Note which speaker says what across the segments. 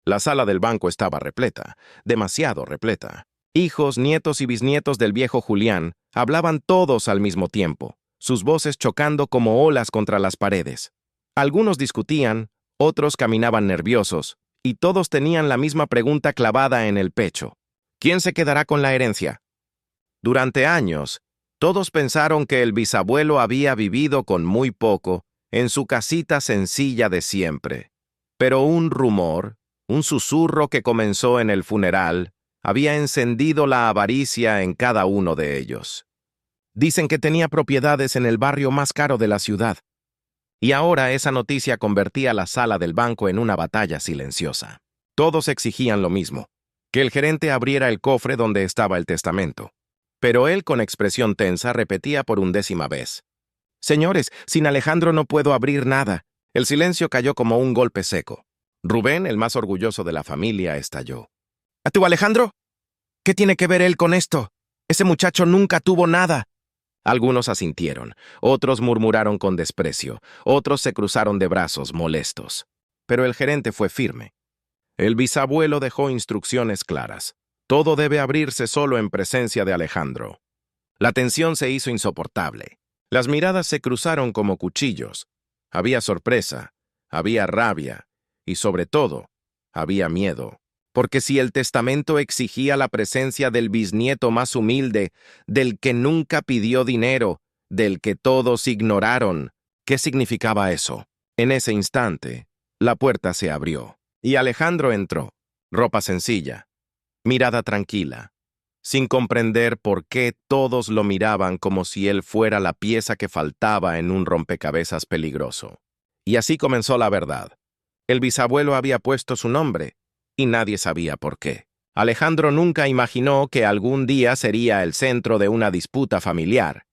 Speaker 1: La sala del banco estaba repleta, demasiado repleta. Hijos, nietos y bisnietos del viejo Julián hablaban todos al mismo tiempo, sus voces chocando como olas contra las paredes. Algunos discutían, otros caminaban nerviosos, y todos tenían la misma pregunta clavada en el pecho. ¿Quién se quedará con la herencia? Durante años, todos pensaron que el bisabuelo había vivido con muy poco en su casita sencilla de siempre. Pero un rumor, un susurro que comenzó en el funeral, había encendido la avaricia en cada uno de ellos. Dicen que tenía propiedades en el barrio más caro de la ciudad. Y ahora esa noticia convertía la sala del banco en una batalla silenciosa. Todos exigían lo mismo, que el gerente abriera el cofre donde estaba el testamento. Pero él, con expresión tensa, repetía por 10ª vez: «Señores, sin Alejandro no puedo abrir nada». El silencio cayó como un golpe seco. Rubén, el más orgulloso de la familia, estalló. ¿A tu Alejandro? ¿Qué tiene que ver él con esto? Ese muchacho nunca tuvo nada. Algunos asintieron, otros murmuraron con desprecio, otros se cruzaron de brazos, molestos. Pero el gerente fue firme. El bisabuelo dejó instrucciones claras. Todo debe abrirse solo en presencia de Alejandro. La tensión se hizo insoportable. Las miradas se cruzaron como cuchillos. Había sorpresa, había rabia y, sobre todo, había miedo. Porque si el testamento exigía la presencia del bisnieto más humilde, del que nunca pidió dinero, del que todos ignoraron, ¿qué significaba eso? En ese instante, la puerta se abrió y Alejandro entró. Ropa sencilla, mirada tranquila, sin comprender por qué todos lo miraban como si él fuera la pieza que faltaba en un rompecabezas peligroso. Y así comenzó la verdad. El bisabuelo había puesto su nombre, y nadie sabía por qué. Alejandro nunca imaginó que algún día sería el centro de una disputa familiar.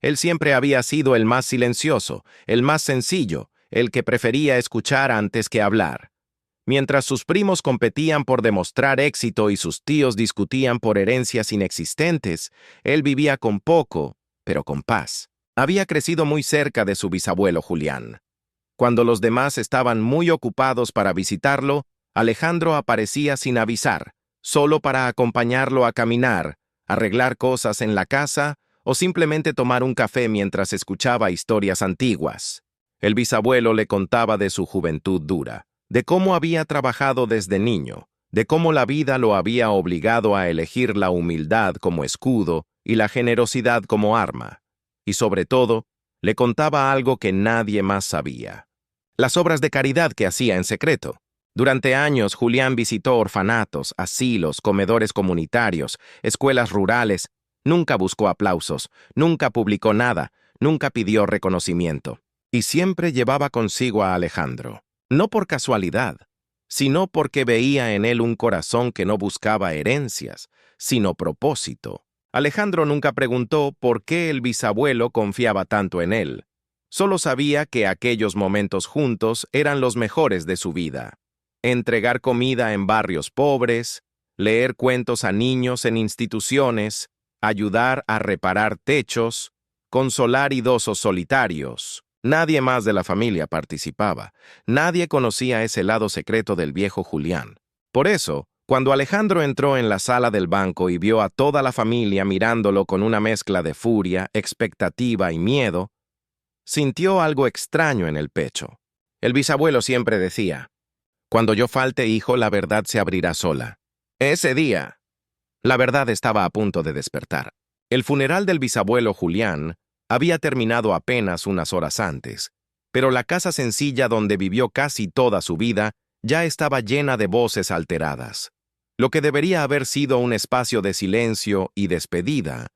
Speaker 1: Él siempre había sido el más silencioso, el más sencillo, el que prefería escuchar antes que hablar. Mientras sus primos competían por demostrar éxito y sus tíos discutían por herencias inexistentes, él vivía con poco, pero con paz. Había crecido muy cerca de su bisabuelo Julián. Cuando los demás estaban muy ocupados para visitarlo, Alejandro aparecía sin avisar, solo para acompañarlo a caminar, arreglar cosas en la casa o simplemente tomar un café mientras escuchaba historias antiguas. El bisabuelo le contaba de su juventud dura, de cómo había trabajado desde niño, de cómo la vida lo había obligado a elegir la humildad como escudo y la generosidad como arma. Y sobre todo, le contaba algo que nadie más sabía: las obras de caridad que hacía en secreto. Durante años, Julián visitó orfanatos, asilos, comedores comunitarios, escuelas rurales. Nunca buscó aplausos, nunca publicó nada, nunca pidió reconocimiento. Y siempre llevaba consigo a Alejandro. No por casualidad, sino porque veía en él un corazón que no buscaba herencias, sino propósito. Alejandro nunca preguntó por qué el bisabuelo confiaba tanto en él. Solo sabía que aquellos momentos juntos eran los mejores de su vida. Entregar comida en barrios pobres, leer cuentos a niños en instituciones, ayudar a reparar techos, consolar idosos solitarios. Nadie más de la familia participaba. Nadie conocía ese lado secreto del viejo Julián. Por eso, cuando Alejandro entró en la sala del banco y vio a toda la familia mirándolo con una mezcla de furia, expectativa y miedo, sintió algo extraño en el pecho. El bisabuelo siempre decía: «Cuando yo falte, hijo, la verdad se abrirá sola». Ese día, la verdad estaba a punto de despertar. El funeral del bisabuelo Julián había terminado apenas unas horas antes, pero la casa sencilla donde vivió casi toda su vida ya estaba llena de voces alteradas. Lo que debería haber sido un espacio de silencio y despedida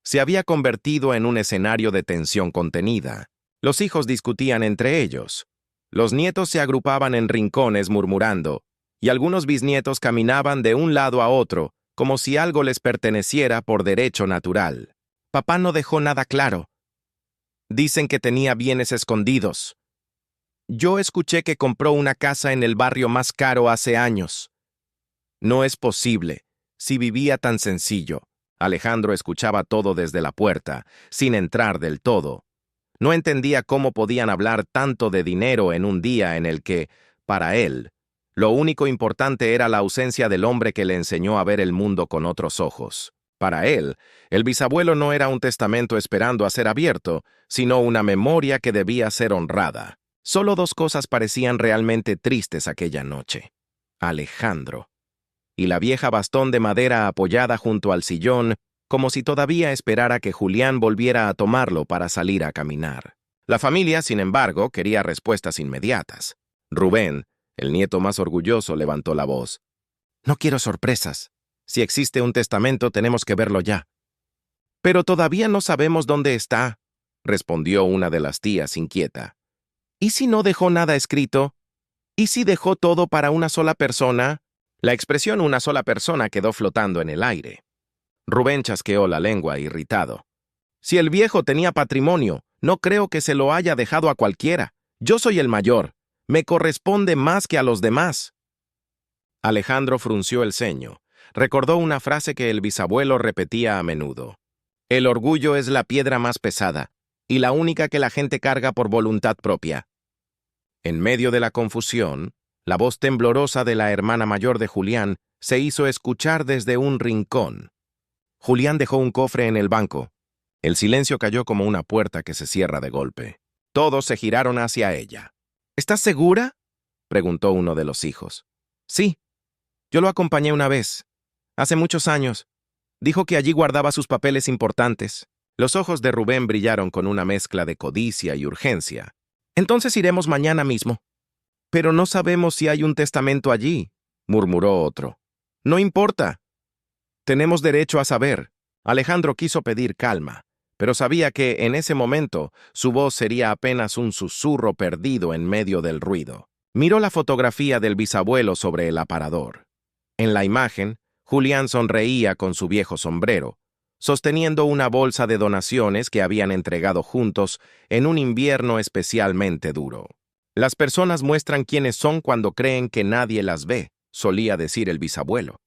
Speaker 1: se había convertido en un escenario de tensión contenida. Los hijos discutían entre ellos. Los nietos se agrupaban en rincones murmurando, y algunos bisnietos caminaban de un lado a otro, como si algo les perteneciera por derecho natural. «Papá no dejó nada claro. Dicen que tenía bienes escondidos. Yo escuché que compró una casa en el barrio más caro hace años». No es posible, si vivía tan sencillo. Alejandro escuchaba todo desde la puerta, sin entrar del todo. No entendía cómo podían hablar tanto de dinero en un día en el que, para él, Lo único importante era la ausencia del hombre que le enseñó a ver el mundo con otros ojos. Para él, el bisabuelo no era un testamento esperando a ser abierto, sino una memoria que debía ser honrada. Solo dos cosas parecían realmente tristes aquella noche: Alejandro y la vieja bastón de madera apoyada junto al sillón, como si todavía esperara que Julián volviera a tomarlo para salir a caminar. La familia, sin embargo, quería respuestas inmediatas. Rubén, el nieto más orgulloso, levantó la voz. «No quiero sorpresas. Si existe un testamento, tenemos que verlo ya». «Pero todavía no sabemos dónde está», respondió una de las tías inquieta. «¿Y si no dejó nada escrito? ¿Y si dejó todo para una sola persona?» La expresión «una sola persona» quedó flotando en el aire. Rubén chasqueó la lengua, irritado. «Si el viejo tenía patrimonio, no creo que se lo haya dejado a cualquiera. Yo soy el mayor. Me corresponde más que a los demás». Alejandro frunció el ceño. Recordó una frase que el bisabuelo repetía a menudo. «El orgullo es la piedra más pesada, y la única que la gente carga por voluntad propia». En medio de la confusión, la voz temblorosa de la hermana mayor de Julián se hizo escuchar desde un rincón. Julián dejó un cofre en el banco. El silencio cayó como una puerta que se cierra de golpe. Todos se giraron hacia ella. «¿Estás segura?», preguntó uno de los hijos. «Sí. Yo lo acompañé una vez. Hace muchos años. Dijo que allí guardaba sus papeles importantes». Los ojos de Rubén brillaron con una mezcla de codicia y urgencia. «Entonces iremos mañana mismo». «Pero no sabemos si hay un testamento allí», murmuró otro. «No importa. Tenemos derecho a saber». Alejandro quiso pedir calma, pero sabía que, en ese momento, su voz sería apenas un susurro perdido en medio del ruido. Miró la fotografía del bisabuelo sobre el aparador. En la imagen, Julián sonreía con su viejo sombrero, sosteniendo una bolsa de donaciones que habían entregado juntos en un invierno especialmente duro. «Las personas muestran quiénes son cuando creen que nadie las ve», solía decir el bisabuelo.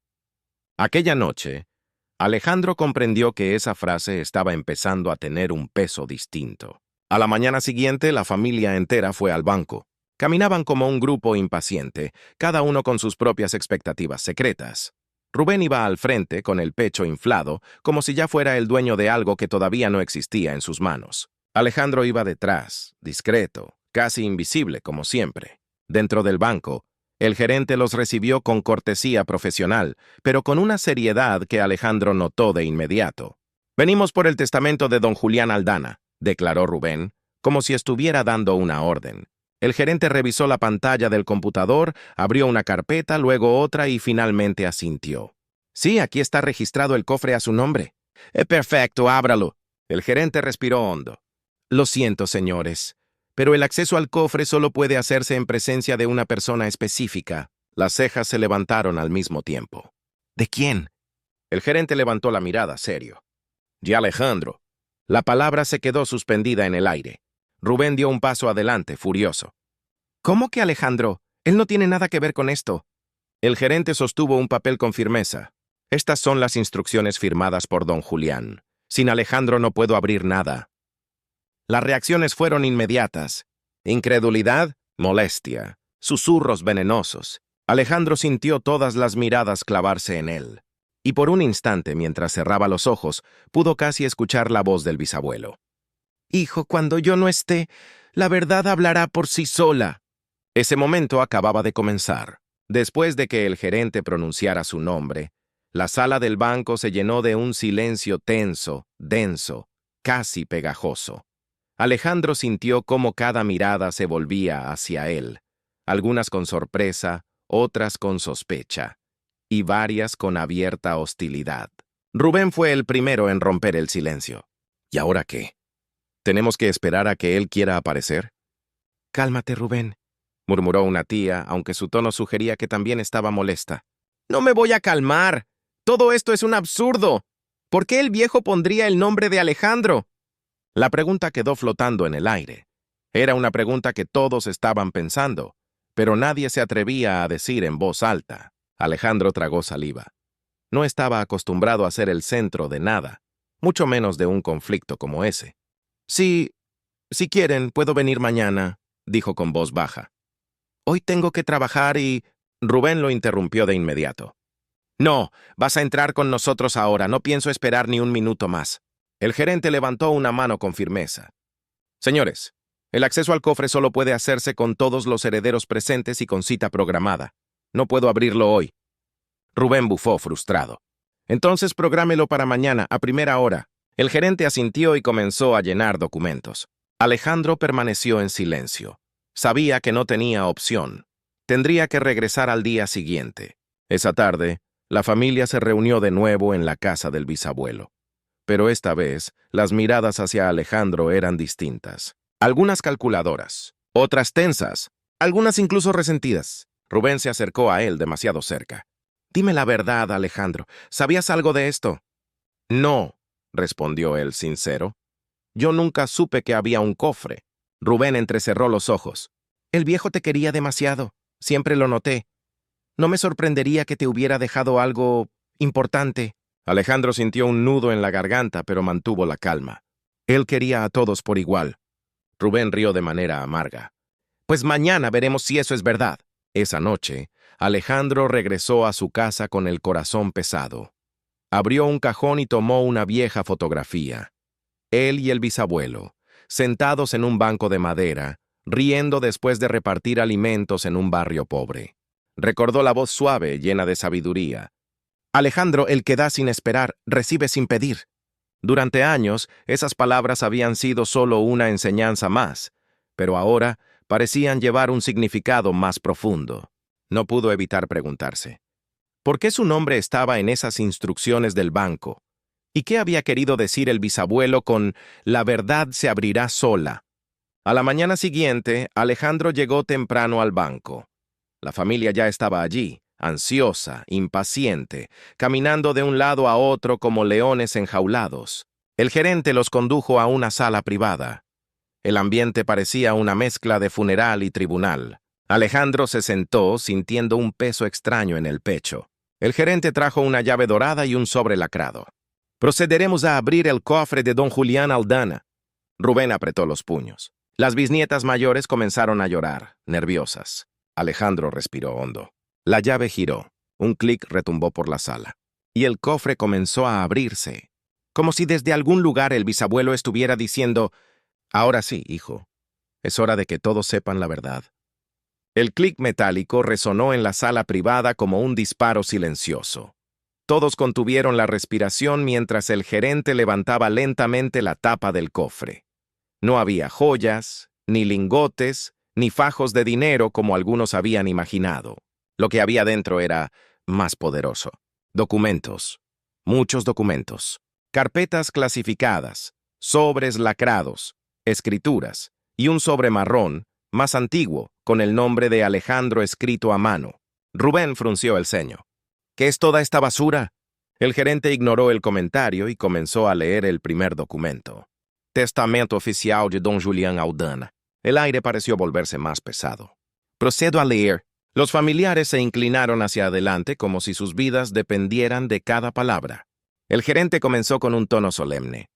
Speaker 1: Aquella noche, Alejandro comprendió que esa frase estaba empezando a tener un peso distinto. A la mañana siguiente, la familia entera fue al banco. Caminaban como un grupo impaciente, cada uno con sus propias expectativas secretas. Rubén iba al frente, con el pecho inflado, como si ya fuera el dueño de algo que todavía no existía en sus manos. Alejandro iba detrás, discreto, casi invisible, como siempre. Dentro del banco, el gerente los recibió con cortesía profesional, pero con una seriedad que Alejandro notó de inmediato. «Venimos por el testamento de don Julián Aldana», declaró Rubén, como si estuviera dando una orden. El gerente revisó la pantalla del computador, abrió una carpeta, luego otra y finalmente asintió. «Sí, aquí está registrado el cofre a su nombre». Perfecto, ábralo». El gerente respiró hondo. «Lo siento, señores, pero el acceso al cofre solo puede hacerse en presencia de una persona específica». Las cejas se levantaron al mismo tiempo. «¿De quién?». El gerente levantó la mirada, serio. «De Alejandro». La palabra se quedó suspendida en el aire. Rubén dio un paso adelante, furioso. «¿Cómo que Alejandro? Él no tiene nada que ver con esto». El gerente sostuvo un papel con firmeza. «Estas son las instrucciones firmadas por don Julián. Sin Alejandro no puedo abrir nada». Las reacciones fueron inmediatas. Incredulidad, molestia, susurros venenosos. Alejandro sintió todas las miradas clavarse en él. Y por un instante, mientras cerraba los ojos, pudo casi escuchar la voz del bisabuelo. «Hijo, cuando yo no esté, la verdad hablará por sí sola». Ese momento acababa de comenzar. Después de que el gerente pronunciara su nombre, la sala del banco se llenó de un silencio tenso, denso, casi pegajoso. Alejandro sintió cómo cada mirada se volvía hacia él, algunas con sorpresa, otras con sospecha, y varias con abierta hostilidad. Rubén fue el primero en romper el silencio. «¿Y ahora qué? ¿Tenemos que esperar a que él quiera aparecer?». «Cálmate, Rubén», murmuró una tía, aunque su tono sugería que también estaba molesta. «No me voy a calmar. Todo esto es un absurdo. ¿Por qué el viejo pondría el nombre de Alejandro?». La pregunta quedó flotando en el aire. Era una pregunta que todos estaban pensando, pero nadie se atrevía a decir en voz alta. Alejandro tragó saliva. No estaba acostumbrado a ser el centro de nada, mucho menos de un conflicto como ese. «Si quieren, puedo venir mañana», dijo con voz baja. «Hoy tengo que trabajar y...» Rubén lo interrumpió de inmediato. No, vas a entrar con nosotros ahora, no pienso esperar ni un minuto más. El gerente levantó una mano con firmeza. Señores, el acceso al cofre solo puede hacerse con todos los herederos presentes y con cita programada. No puedo abrirlo hoy. Rubén bufó frustrado. Entonces prográmelo para mañana, a primera hora. El gerente asintió y comenzó a llenar documentos. Alejandro permaneció en silencio. Sabía que no tenía opción. Tendría que regresar al día siguiente. Esa tarde, la familia se reunió de nuevo en la casa del bisabuelo. Pero esta vez, las miradas hacia Alejandro eran distintas. Algunas calculadoras, otras tensas, algunas incluso resentidas. Rubén se acercó a él demasiado cerca. Dime la verdad, Alejandro. ¿Sabías algo de esto? No, respondió él sincero. Yo nunca supe que había un cofre. Rubén entrecerró los ojos. El viejo te quería demasiado. Siempre lo noté. No me sorprendería que te hubiera dejado algo importante. Alejandro sintió un nudo en la garganta, pero mantuvo la calma. Él quería a todos por igual. Rubén rió de manera amarga. Pues mañana veremos si eso es verdad. Esa noche, Alejandro regresó a su casa con el corazón pesado. Abrió un cajón y tomó una vieja fotografía. Él y el bisabuelo, sentados en un banco de madera, riendo después de repartir alimentos en un barrio pobre. Recordó la voz suave, llena de sabiduría. Alejandro, el que da sin esperar, recibe sin pedir. Durante años, esas palabras habían sido solo una enseñanza más, pero ahora parecían llevar un significado más profundo. No pudo evitar preguntarse. ¿Por qué su nombre estaba en esas instrucciones del banco? ¿Y qué había querido decir el bisabuelo con «la verdad se abrirá sola»? A la mañana siguiente, Alejandro llegó temprano al banco. La familia ya estaba allí, ansiosa, impaciente, caminando de un lado a otro como leones enjaulados. El gerente los condujo a una sala privada. El ambiente parecía una mezcla de funeral y tribunal. Alejandro se sentó, sintiendo un peso extraño en el pecho. El gerente trajo una llave dorada y un sobre lacrado. Procederemos a abrir el cofre de don Julián Aldana. Rubén apretó los puños. Las bisnietas mayores comenzaron a llorar, nerviosas. Alejandro respiró hondo. La llave giró. Un clic retumbó por la sala. Y el cofre comenzó a abrirse. Como si desde algún lugar el bisabuelo estuviera diciendo: «Ahora sí, hijo. Es hora de que todos sepan la verdad». El clic metálico resonó en la sala privada como un disparo silencioso. Todos contuvieron la respiración mientras el gerente levantaba lentamente la tapa del cofre. No había joyas, ni lingotes, ni fajos de dinero como algunos habían imaginado. Lo que había dentro era más poderoso. Documentos. Muchos documentos. Carpetas clasificadas, sobres lacrados, escrituras, y un sobre marrón, más antiguo, con el nombre de Alejandro escrito a mano. Rubén frunció el ceño. ¿Qué es toda esta basura? El gerente ignoró el comentario y comenzó a leer el primer documento. Testamento oficial de don Julián Aldana. El aire pareció volverse más pesado. Procedo a leer. Los familiares se inclinaron hacia adelante como si sus vidas dependieran de cada palabra. El gerente comenzó con un tono solemne.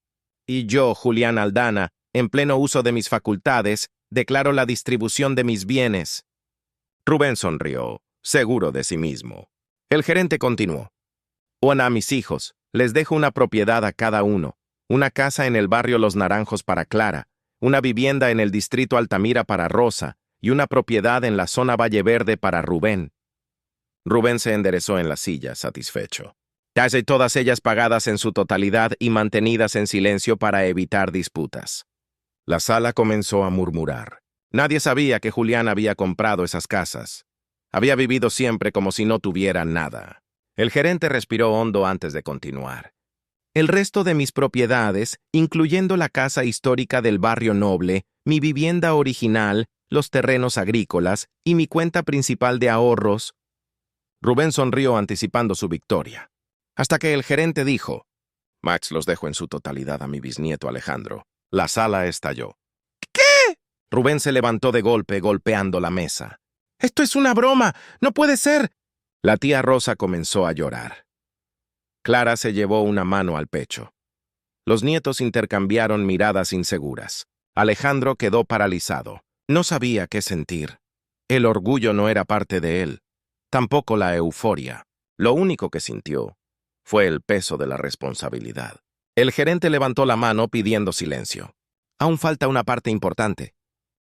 Speaker 1: Y yo, Julián Aldana, en pleno uso de mis facultades, declaro la distribución de mis bienes. Rubén sonrió, seguro de sí mismo. El gerente continuó. A mis hijos, les dejo una propiedad a cada uno, una casa en el barrio Los Naranjos para Clara, una vivienda en el distrito Altamira para Rosa y una propiedad en la zona Valle Verde para Rubén. Rubén se enderezó en la silla, satisfecho. Casi todas ellas pagadas en su totalidad y mantenidas en silencio para evitar disputas. La sala comenzó a murmurar. Nadie sabía que Julián había comprado esas casas. Había vivido siempre como si no tuviera nada. El gerente respiró hondo antes de continuar. El resto de mis propiedades, incluyendo la casa histórica del barrio Noble, mi vivienda original, los terrenos agrícolas y mi cuenta principal de ahorros. Rubén sonrió anticipando su victoria. Hasta que el gerente dijo: Max, los dejo en su totalidad a mi bisnieto Alejandro. La sala estalló. ¿Qué? Rubén se levantó de golpe, golpeando la mesa. ¡Esto es una broma! ¡No puede ser! La tía Rosa comenzó a llorar. Clara se llevó una mano al pecho. Los nietos intercambiaron miradas inseguras. Alejandro quedó paralizado. No sabía qué sentir. El orgullo no era parte de él. tampoco la euforia. Lo único que sintió fue el peso de la responsabilidad. El gerente levantó la mano pidiendo silencio. Aún falta una parte importante.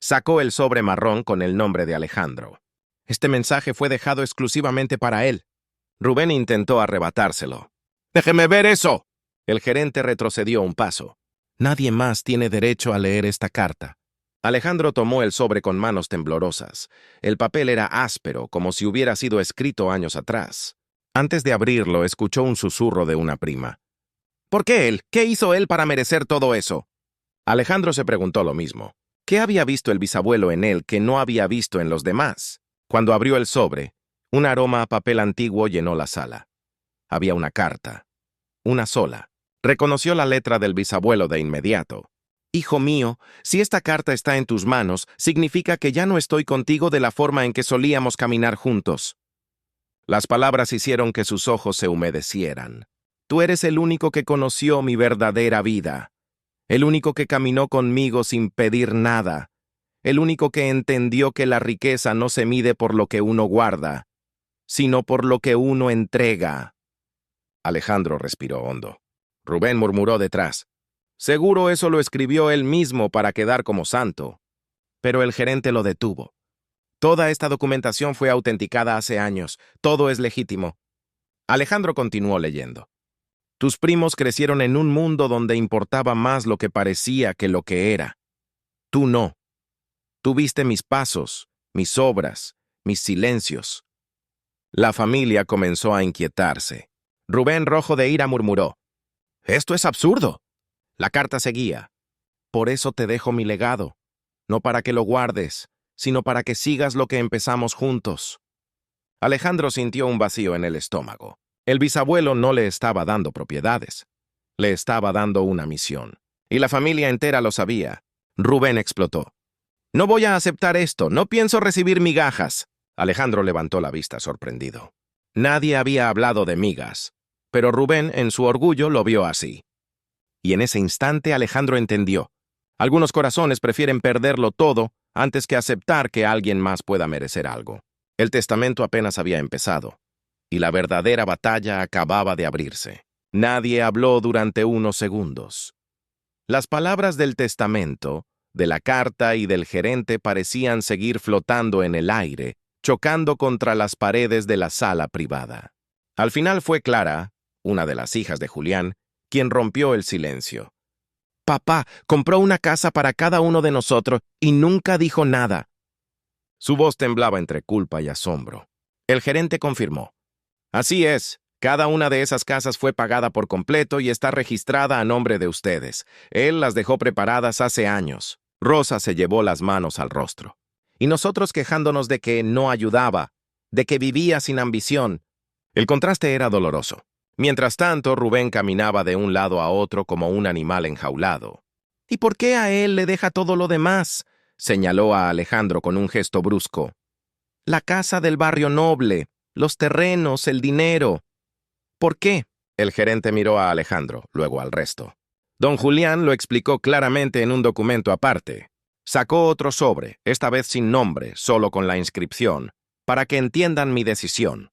Speaker 1: Sacó el sobre marrón con el nombre de Alejandro. Este mensaje fue dejado exclusivamente para él. Rubén intentó arrebatárselo. ¡Déjeme ver eso! El gerente retrocedió un paso. Nadie más tiene derecho a leer esta carta. Alejandro tomó el sobre con manos temblorosas. El papel era áspero, como si hubiera sido escrito años atrás. Antes de abrirlo, escuchó un susurro de una prima. ¿Por qué él? ¿Qué hizo él para merecer todo eso? Alejandro se preguntó lo mismo. ¿Qué había visto el bisabuelo en él que no había visto en los demás? Cuando abrió el sobre, un aroma a papel antiguo llenó la sala. Había una carta. Una sola. Reconoció la letra del bisabuelo de inmediato. Hijo mío, si esta carta está en tus manos, significa que ya no estoy contigo de la forma en que solíamos caminar juntos. Las palabras hicieron que sus ojos se humedecieran. Tú eres el único que conoció mi verdadera vida. El único que caminó conmigo sin pedir nada. El único que entendió que la riqueza no se mide por lo que uno guarda, sino por lo que uno entrega. Alejandro respiró hondo. Rubén murmuró detrás. Seguro eso lo escribió él mismo para quedar como santo. Pero el gerente lo detuvo. Toda esta documentación fue autenticada hace años. Todo es legítimo. Alejandro continuó leyendo. Tus primos crecieron en un mundo donde importaba más lo que parecía que lo que era. Tú no. Tú viste mis pasos, mis obras, mis silencios. La familia comenzó a inquietarse. Rubén, rojo de ira, murmuró. «¡Esto es absurdo!» La carta seguía. «Por eso te dejo mi legado, no para que lo guardes, sino para que sigas lo que empezamos juntos». Alejandro sintió un vacío en el estómago. El bisabuelo no le estaba dando propiedades. Le estaba dando una misión. Y la familia entera lo sabía. Rubén explotó. «No voy a aceptar esto, no pienso recibir migajas». Alejandro levantó la vista sorprendido. Nadie había hablado de migas, pero Rubén, en su orgullo, lo vio así. Y en ese instante Alejandro entendió. Algunos corazones prefieren perderlo todo antes que aceptar que alguien más pueda merecer algo. El testamento apenas había empezado, y la verdadera batalla acababa de abrirse. Nadie habló durante unos segundos. Las palabras del testamento, de la carta y del gerente parecían seguir flotando en el aire, chocando contra las paredes de la sala privada. Al final fue Clara, una de las hijas de Julián, quien rompió el silencio. «Papá compró una casa para cada uno de nosotros y nunca dijo nada». Su voz temblaba entre culpa y asombro. El gerente confirmó. «Así es, cada una de esas casas fue pagada por completo y está registrada a nombre de ustedes. Él las dejó preparadas hace años». Rosa se llevó las manos al rostro. Y nosotros quejándonos de que no ayudaba, de que vivía sin ambición. El contraste era doloroso. Mientras tanto, Rubén caminaba de un lado a otro como un animal enjaulado. «¿Y por qué a él le deja todo lo demás?», señaló a Alejandro con un gesto brusco. «La casa del barrio noble, los terrenos, el dinero». «¿Por qué?», el gerente miró a Alejandro, luego al resto. Don Julián lo explicó claramente en un documento aparte. Sacó otro sobre, esta vez sin nombre, solo con la inscripción, para que entiendan mi decisión.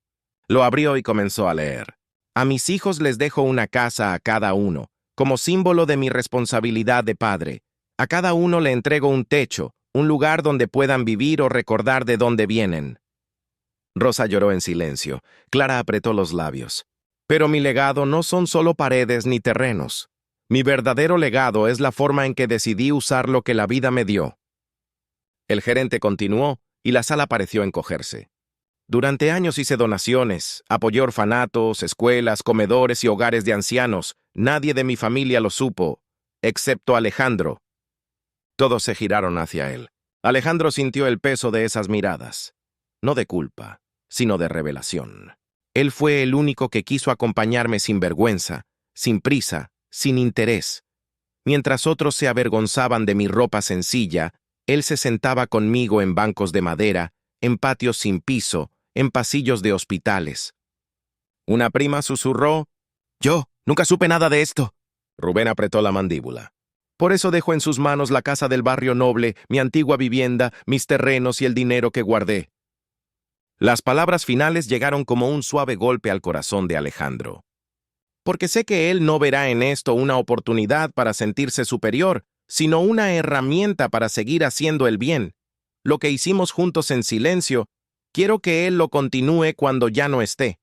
Speaker 1: Lo abrió y comenzó a leer. «A mis hijos les dejo una casa a cada uno, como símbolo de mi responsabilidad de padre. A cada uno le entrego un techo, un lugar donde puedan vivir o recordar de dónde vienen». Rosa lloró en silencio. Clara apretó los labios. «Pero mi legado no son solo paredes ni terrenos. Mi verdadero legado es la forma en que decidí usar lo que la vida me dio». El gerente continuó y la sala pareció encogerse. «Durante años hice donaciones, apoyé orfanatos, escuelas, comedores y hogares de ancianos. Nadie de mi familia lo supo, excepto Alejandro». Todos se giraron hacia él. Alejandro sintió el peso de esas miradas. No de culpa, sino de revelación. Él fue el único que quiso acompañarme sin vergüenza, sin prisa, sin interés. Mientras otros se avergonzaban de mi ropa sencilla, él se sentaba conmigo en bancos de madera, en patios sin piso, en pasillos de hospitales. Una prima susurró: «Yo nunca supe nada de esto». Rubén apretó la mandíbula. «Por eso dejo en sus manos la casa del barrio noble, mi antigua vivienda, mis terrenos y el dinero que guardé». Las palabras finales llegaron como un suave golpe al corazón de Alejandro. Porque sé que él no verá en esto una oportunidad para sentirse superior, sino una herramienta para seguir haciendo el bien. Lo que hicimos juntos en silencio, quiero que él lo continúe cuando ya no esté.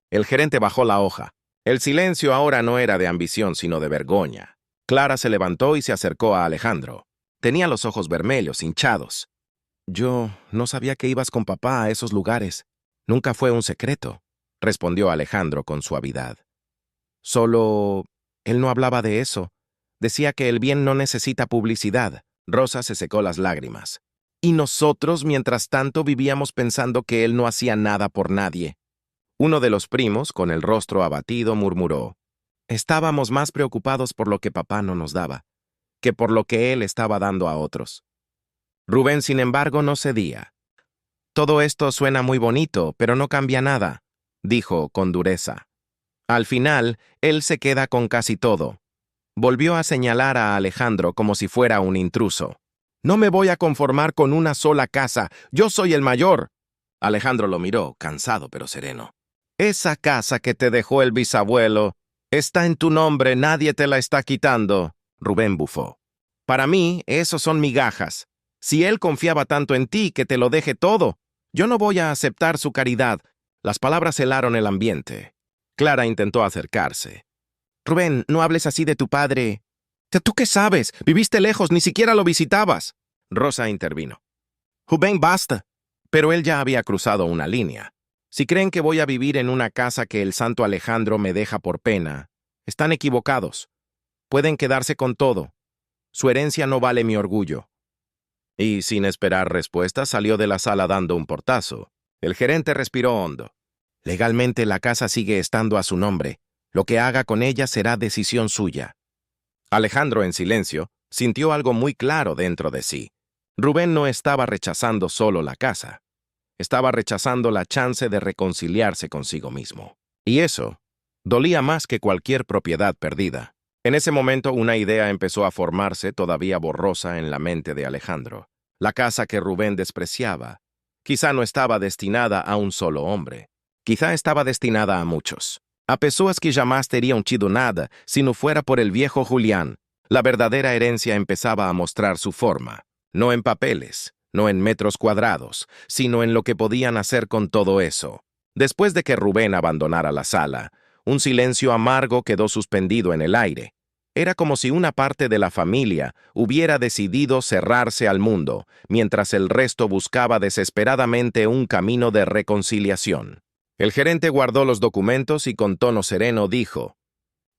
Speaker 1: El gerente bajó la hoja. El silencio ahora no era de ambición, sino de vergüenza. Clara se levantó y se acercó a Alejandro. Tenía los ojos vermelhos, hinchados. Yo no sabía que ibas con papá a esos lugares. Nunca fue un secreto, respondió Alejandro con suavidad. Solo él no hablaba de eso. Decía que el bien no necesita publicidad. Rosa se secó las lágrimas. Y nosotros, mientras tanto, vivíamos pensando que él no hacía nada por nadie. Uno de los primos, con el rostro abatido, murmuró: estábamos más preocupados por lo que papá no nos daba, que por lo que él estaba dando a otros. Rubén, sin embargo, no cedía. Todo esto suena muy bonito, pero no cambia nada, dijo con dureza. Al final, él se queda con casi todo. Volvió a señalar a Alejandro como si fuera un intruso. No me voy a conformar con una sola casa, yo soy el mayor. Alejandro lo miró, cansado pero sereno. Esa casa que te dejó el bisabuelo está en tu nombre, nadie te la está quitando. Rubén bufó. Para mí, esos son migajas. Si él confiaba tanto en ti, que te lo deje todo. Yo no voy a aceptar su caridad. Las palabras helaron el ambiente. Clara intentó acercarse. Rubén, no hables así de tu padre. ¿Tú qué sabes? Viviste lejos, ni siquiera lo visitabas. Rosa intervino. Rubén, basta. Pero él ya había cruzado una línea. Si creen que voy a vivir en una casa que el santo Alejandro me deja por pena, están equivocados. Pueden quedarse con todo. Su herencia no vale mi orgullo. Y sin esperar respuesta salió de la sala dando un portazo. El gerente respiró hondo. Legalmente la casa sigue estando a su nombre. Lo que haga con ella será decisión suya. Alejandro, en silencio, sintió algo muy claro dentro de sí. Rubén no estaba rechazando solo la casa. Estaba rechazando la chance de reconciliarse consigo mismo. Y eso dolía más que cualquier propiedad perdida. En ese momento una idea empezó a formarse todavía borrosa en la mente de Alejandro. La casa que Rubén despreciaba quizá no estaba destinada a un solo hombre. Quizá estaba destinada a muchos. A pessoas que jamás terían tido nada si no fuera por el viejo Julián. La verdadera herencia empezaba a mostrar su forma, no en papeles, no en metros cuadrados, sino en lo que podían hacer con todo eso. Después de que Rubén abandonara la sala, un silencio amargo quedó suspendido en el aire. Era como si una parte de la familia hubiera decidido cerrarse al mundo, mientras el resto buscaba desesperadamente un camino de reconciliación. El gerente guardó los documentos y con tono sereno dijo: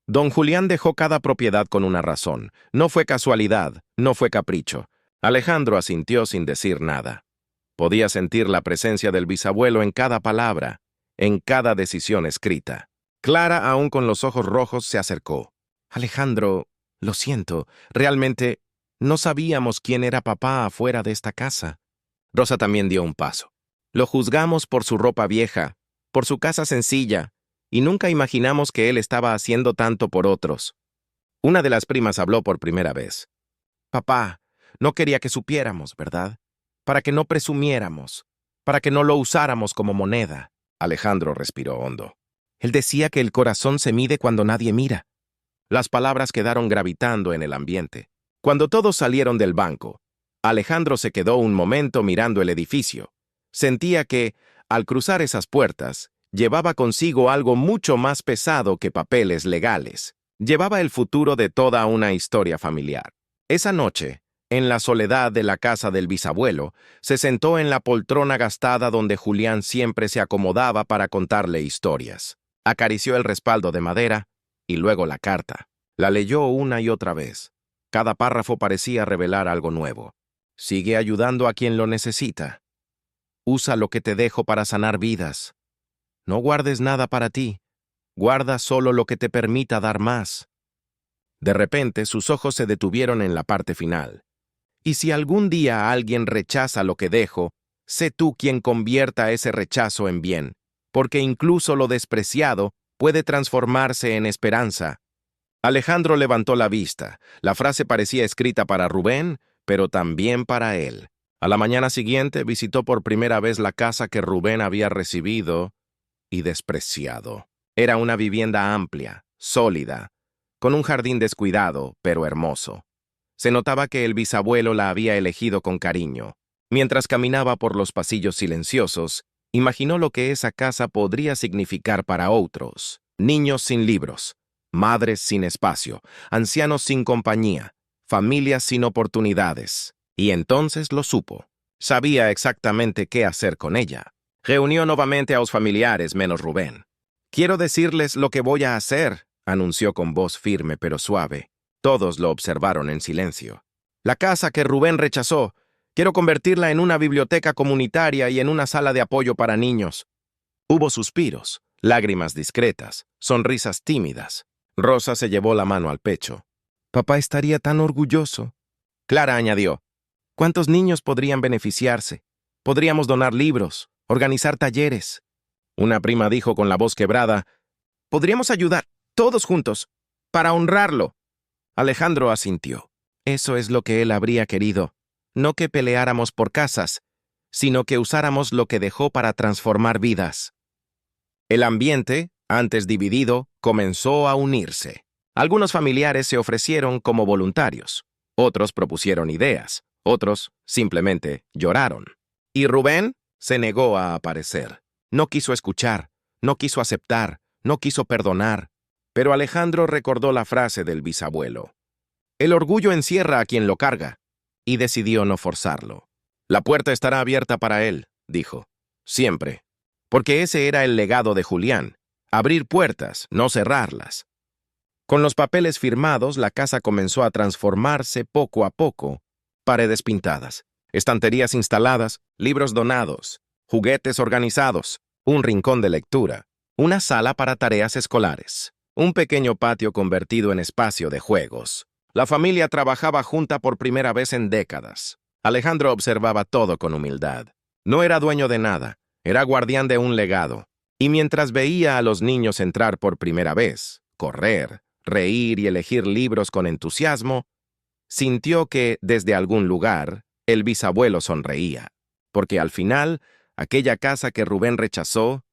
Speaker 1: Don Julián dejó cada propiedad con una razón. No fue casualidad, no fue capricho. Alejandro asintió sin decir nada. Podía sentir la presencia del bisabuelo en cada palabra, en cada decisión escrita. Clara, aún con los ojos rojos, se acercó. Alejandro, lo siento, realmente no sabíamos quién era papá afuera de esta casa. Rosa también dio un paso. Lo juzgamos por su ropa vieja, por su casa sencilla, y nunca imaginamos que él estaba haciendo tanto por otros. Una de las primas habló por primera vez. Papá, no quería que supiéramos, ¿verdad? Para que no presumiéramos, para que no lo usáramos como moneda. Alejandro respiró hondo. Él decía que el corazón se mide cuando nadie mira. Las palabras quedaron gravitando en el ambiente. Cuando todos salieron del banco, Alejandro se quedó un momento mirando el edificio. Sentía que, al cruzar esas puertas, llevaba consigo algo mucho más pesado que papeles legales. Llevaba el futuro de toda una historia familiar. Esa noche, en la soledad de la casa del bisabuelo, se sentó en la poltrona gastada donde Julián siempre se acomodaba para contarle historias. Acarició el respaldo de madera y luego la carta. La leyó una y otra vez. Cada párrafo parecía revelar algo nuevo. Sigue ayudando a quien lo necesita. Usa lo que te dejo para sanar vidas. No guardes nada para ti. Guarda solo lo que te permita dar más. De repente, sus ojos se detuvieron en la parte final. Y si algún día alguien rechaza lo que dejo, sé tú quien convierta ese rechazo en bien, porque incluso lo despreciado puede transformarse en esperanza. Alejandro levantó la vista. La frase parecía escrita para Rubén, pero también para él. A la mañana siguiente visitó por primera vez la casa que Rubén había recibido y despreciado. Era una vivienda amplia, sólida, con un jardín descuidado, pero hermoso. Se notaba que el bisabuelo la había elegido con cariño. Mientras caminaba por los pasillos silenciosos, imaginó lo que esa casa podría significar para otros. Niños sin libros, madres sin espacio, ancianos sin compañía, familias sin oportunidades. Y entonces lo supo. Sabía exactamente qué hacer con ella. Reunió nuevamente a los familiares menos Rubén. «Quiero decirles lo que voy a hacer», anunció con voz firme pero suave. Todos lo observaron en silencio. «La casa que Rubén rechazó, quiero convertirla en una biblioteca comunitaria y en una sala de apoyo para niños». Hubo suspiros, lágrimas discretas, sonrisas tímidas. Rosa se llevó la mano al pecho. «Papá estaría tan orgulloso». Clara añadió: «¿Cuántos niños podrían beneficiarse? Podríamos donar libros, organizar talleres». Una prima dijo con la voz quebrada: «Podríamos ayudar, todos juntos, para honrarlo». Alejandro asintió. Eso es lo que él habría querido. No que peleáramos por casas, sino que usáramos lo que dejó para transformar vidas. El ambiente, antes dividido, comenzó a unirse. Algunos familiares se ofrecieron como voluntarios. Otros propusieron ideas. Otros simplemente lloraron. Y Rubén se negó a aparecer. No quiso escuchar, no quiso aceptar, no quiso perdonar. Pero Alejandro recordó la frase del bisabuelo: «El orgullo encierra a quien lo carga», y decidió no forzarlo. «La puerta estará abierta para él», dijo, «siempre». Porque ese era el legado de Julián: abrir puertas, no cerrarlas. Con los papeles firmados, la casa comenzó a transformarse poco a poco. Paredes pintadas, estanterías instaladas, libros donados, juguetes organizados, un rincón de lectura, una sala para tareas escolares, un pequeño patio convertido en espacio de juegos. La familia trabajaba junta por primera vez en décadas. Alejandro observaba todo con humildad. No era dueño de nada, era guardián de un legado. Y mientras veía a los niños entrar por primera vez, correr, reír y elegir libros con entusiasmo, sintió que, desde algún lugar, el bisabuelo sonreía, porque al final, aquella casa que Rubén rechazó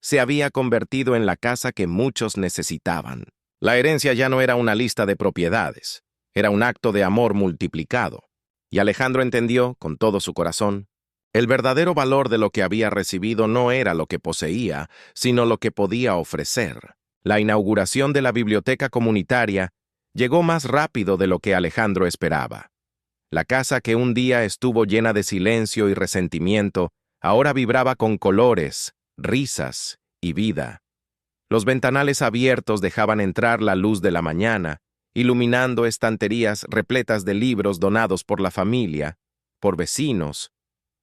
Speaker 1: se había convertido en la casa que muchos necesitaban. La herencia ya no era una lista de propiedades, era un acto de amor multiplicado. Y Alejandro entendió, con todo su corazón, el verdadero valor de lo que había recibido no era lo que poseía, sino lo que podía ofrecer. La inauguración de la biblioteca comunitaria llegó más rápido de lo que Alejandro esperaba. La casa que un día estuvo llena de silencio y resentimiento, ahora vibraba con colores, risas y vida. Los ventanales abiertos dejaban entrar la luz de la mañana, iluminando estanterías repletas de libros donados por la familia, por vecinos,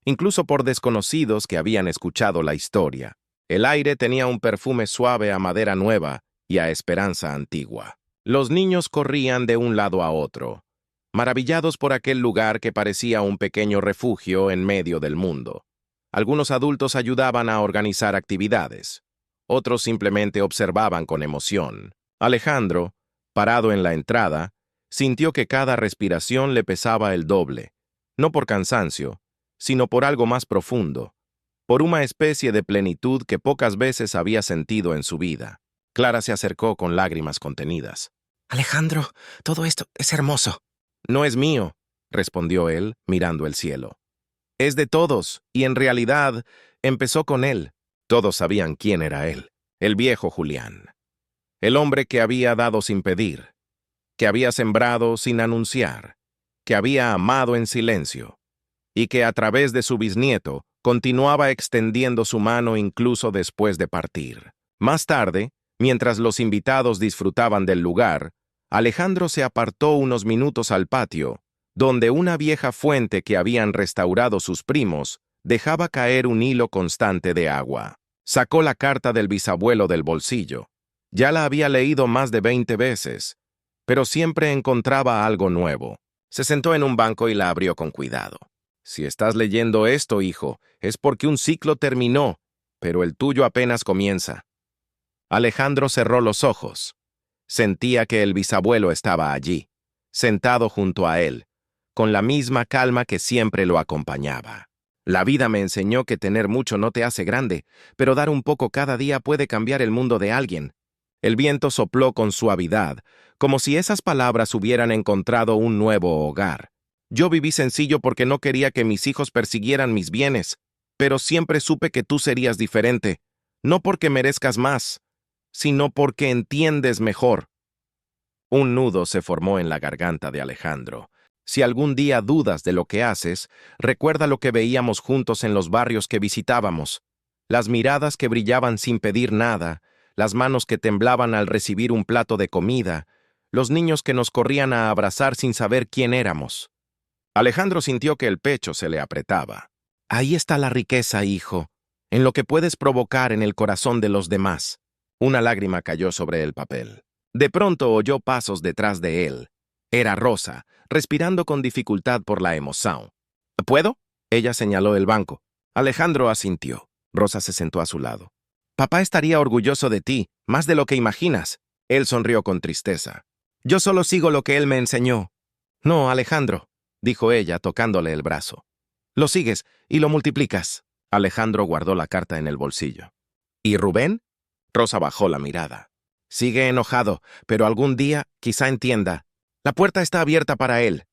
Speaker 1: incluso por desconocidos que habían escuchado la historia. El aire tenía un perfume suave a madera nueva y a esperanza antigua. Los niños corrían de un lado a otro, maravillados por aquel lugar que parecía un pequeño refugio en medio del mundo. Algunos adultos ayudaban a organizar actividades. Otros simplemente observaban con emoción. Alejandro, parado en la entrada, sintió que cada respiración le pesaba el doble, no por cansancio, sino por algo más profundo, por una especie de plenitud que pocas veces había sentido en su vida. Clara se acercó con lágrimas contenidas. «Alejandro, todo esto es hermoso». «No es mío», respondió él, mirando el cielo. «Es de todos, y en realidad empezó con él». Todos sabían quién era él, el viejo Julián. El hombre que había dado sin pedir, que había sembrado sin anunciar, que había amado en silencio, y que a través de su bisnieto continuaba extendiendo su mano incluso después de partir. Más tarde, mientras los invitados disfrutaban del lugar, Alejandro se apartó unos minutos al patio, donde una vieja fuente que habían restaurado sus primos dejaba caer un hilo constante de agua. Sacó la carta del bisabuelo del bolsillo. Ya la había leído más de 20 veces, pero siempre encontraba algo nuevo. Se sentó en un banco y la abrió con cuidado. «Si estás leyendo esto, hijo, es porque un ciclo terminó, pero el tuyo apenas comienza». Alejandro cerró los ojos. Sentía que el bisabuelo estaba allí, sentado junto a él, con la misma calma que siempre lo acompañaba. La vida me enseñó que tener mucho no te hace grande, pero dar un poco cada día puede cambiar el mundo de alguien. El viento sopló con suavidad, como si esas palabras hubieran encontrado un nuevo hogar. Yo viví sencillo porque no quería que mis hijos persiguieran mis bienes, pero siempre supe que tú serías diferente, no porque merezcas más, sino porque entiendes mejor. Un nudo se formó en la garganta de Alejandro. Si algún día dudas de lo que haces, recuerda lo que veíamos juntos en los barrios que visitábamos. Las miradas que brillaban sin pedir nada, las manos que temblaban al recibir un plato de comida, los niños que nos corrían a abrazar sin saber quién éramos. Alejandro sintió que el pecho se le apretaba. Ahí está la riqueza, hijo, en lo que puedes provocar en el corazón de los demás. Una lágrima cayó sobre el papel. De pronto oyó pasos detrás de él. Era Rosa, respirando con dificultad por la emoción. ¿Puedo? Ella señaló el banco. Alejandro asintió. Rosa se sentó a su lado. Papá estaría orgulloso de ti, más de lo que imaginas. Él sonrió con tristeza. Yo solo sigo lo que él me enseñó. No, Alejandro, dijo ella, tocándole el brazo. Lo sigues y lo multiplicas. Alejandro guardó la carta en el bolsillo. ¿Y Rubén? Rosa bajó la mirada. Sigue enojado, pero algún día quizá entienda. La puerta está abierta para él.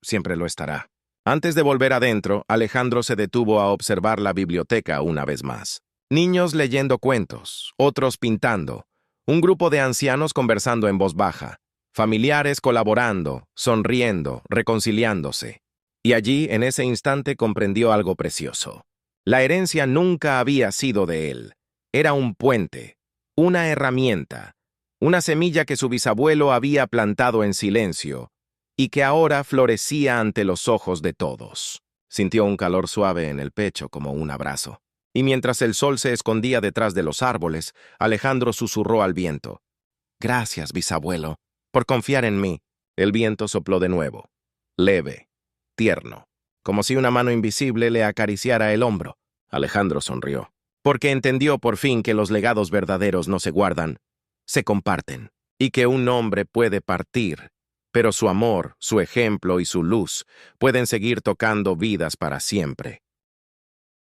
Speaker 1: Siempre lo estará. Antes de volver adentro, Alejandro se detuvo a observar la biblioteca una vez más. Niños leyendo cuentos, otros pintando, un grupo de ancianos conversando en voz baja, familiares colaborando, sonriendo, reconciliándose. Y allí, en ese instante, comprendió algo precioso. La herencia nunca había sido de él. Era un puente, una herramienta, una semilla que su bisabuelo había plantado en silencio y que ahora florecía ante los ojos de todos. Sintió un calor suave en el pecho como un abrazo. Y mientras el sol se escondía detrás de los árboles, Alejandro susurró al viento. Gracias, bisabuelo, por confiar en mí. El viento sopló de nuevo, leve, tierno, como si una mano invisible le acariciara el hombro. Alejandro sonrió, porque entendió por fin que los legados verdaderos no se guardan, se comparten, y que un hombre puede partir, pero su amor, su ejemplo y su luz pueden seguir tocando vidas para siempre.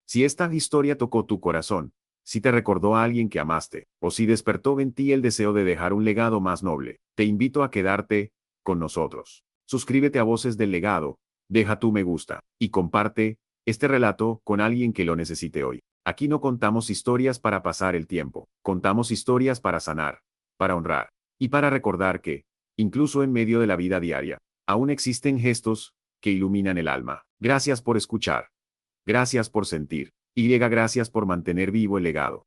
Speaker 2: Si esta historia tocó tu corazón, si te recordó a alguien que amaste, o si despertó en ti el deseo de dejar un legado más noble, te invito a quedarte con nosotros. Suscríbete a Voces del Legado, deja tu me gusta, y comparte este relato con alguien que lo necesite hoy. Aquí no contamos historias para pasar el tiempo, contamos historias para sanar, para honrar, y para recordar que, incluso en medio de la vida diaria, aún existen gestos que iluminan el alma. Gracias por escuchar. Gracias por sentir. Y gracias por mantener vivo el legado.